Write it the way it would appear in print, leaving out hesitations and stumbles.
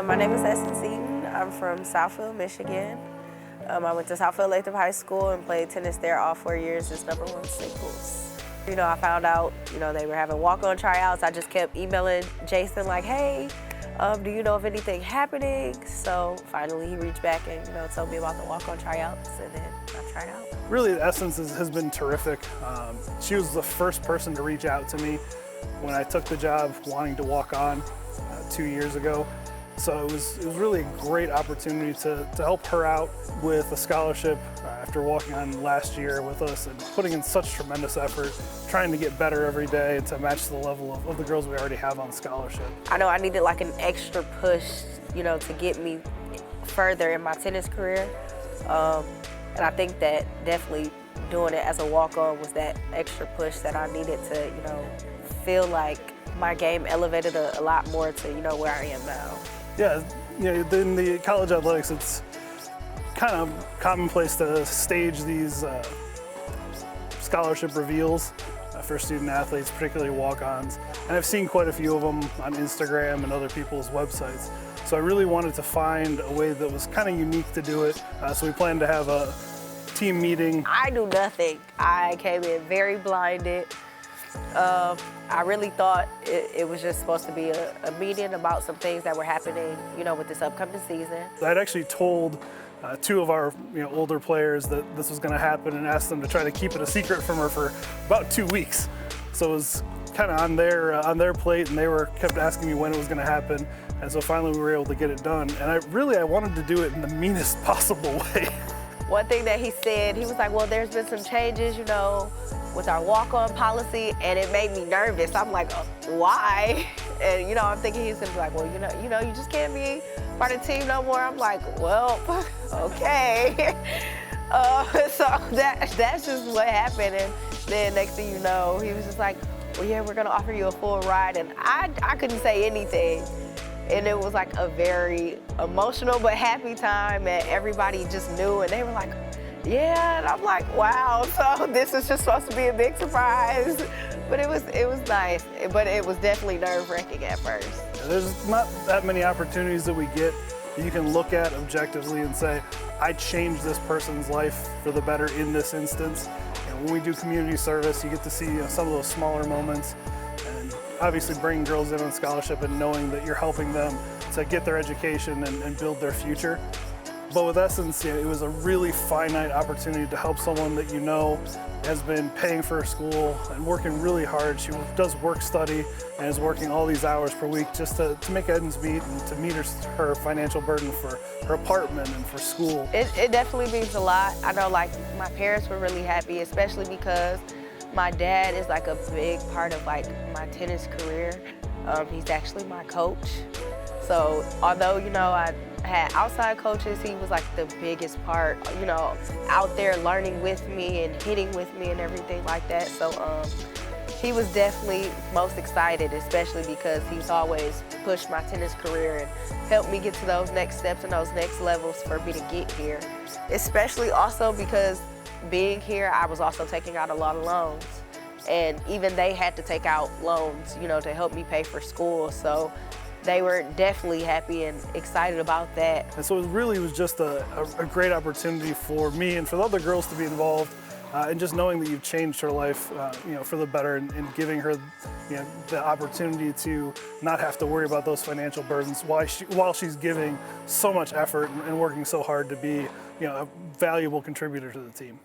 My name is Essence Eaton. I'm from Southfield, Michigan. I went to Southfield Latham High School and played tennis there all 4 years as #1 singles. I found out, they were having walk-on tryouts. I just kept emailing Jason like, hey, do you know of anything happening? So finally he reached back and, told me about the walk-on tryouts, and then I tried out. Really, Essence has been terrific. She was the first person to reach out to me when I took the job wanting to walk on 2 years ago. So it was really a great opportunity to help her out with a scholarship after walking on last year with us and putting in such tremendous effort, trying to get better every day and to match the level of the girls we already have on scholarship. I know I needed like an extra push, to get me further in my tennis career. And I think that definitely doing it as a walk-on was that extra push that I needed to, feel like my game elevated a lot more to, where I am now. Yeah, in the college athletics, it's kind of commonplace to stage these scholarship reveals for student athletes, particularly walk-ons. And I've seen quite a few of them on Instagram and other people's websites. So I really wanted to find a way that was kind of unique to do it. So we planned to have a team meeting. I knew nothing. I came in very blinded. I really thought it was just supposed to be a meeting about some things that were happening, with this upcoming season. I'd actually told two of our older players that this was going to happen and asked them to try to keep it a secret from her for about 2 weeks. So it was kind of on their plate, and they kept asking me when it was going to happen. And so finally we were able to get it done. And I wanted to do it in the meanest possible way. One thing that he said, he was like, well, there's been some changes, with our walk-on policy, and it made me nervous. I'm like, oh, why? And I'm thinking he's gonna be like, well, you just can't be part of the team no more. I'm like, well, okay. So that's just what happened. And then next thing you know, he was just like, well, yeah, we're gonna offer you a full ride. And I couldn't say anything. And it was like a very emotional but happy time, and everybody just knew, and they were like, yeah, and I'm like, wow, so this is just supposed to be a big surprise. But it was nice, but it was definitely nerve-wracking at first. There's not that many opportunities that we get that you can look at objectively and say, I changed this person's life for the better in this instance. And when we do community service, you get to see some of those smaller moments, and obviously bringing girls in on scholarship and knowing that you're helping them to get their education and build their future. But with Essence, it was a really finite opportunity to help someone that has been paying for her school and working really hard. She does work study and is working all these hours per week just to make ends meet and to meet her financial burden for her apartment and for school. It definitely means a lot. I know my parents were really happy, especially because my dad is like a big part of my tennis career. He's actually my coach. So although, I had outside coaches, he was like the biggest part, out there learning with me and hitting with me and everything like that. So he was definitely most excited, especially because he's always pushed my tennis career and helped me get to those next steps and those next levels for me to get here. Especially also because being here, I was also taking out a lot of loans. And even they had to take out loans, to help me pay for school. So they were definitely happy and excited about that. And so it really was just a great opportunity for me and for the other girls to be involved, and just knowing that you've changed her life, for the better, and giving her, the opportunity to not have to worry about those financial burdens while she's giving so much effort and working so hard to be, a valuable contributor to the team.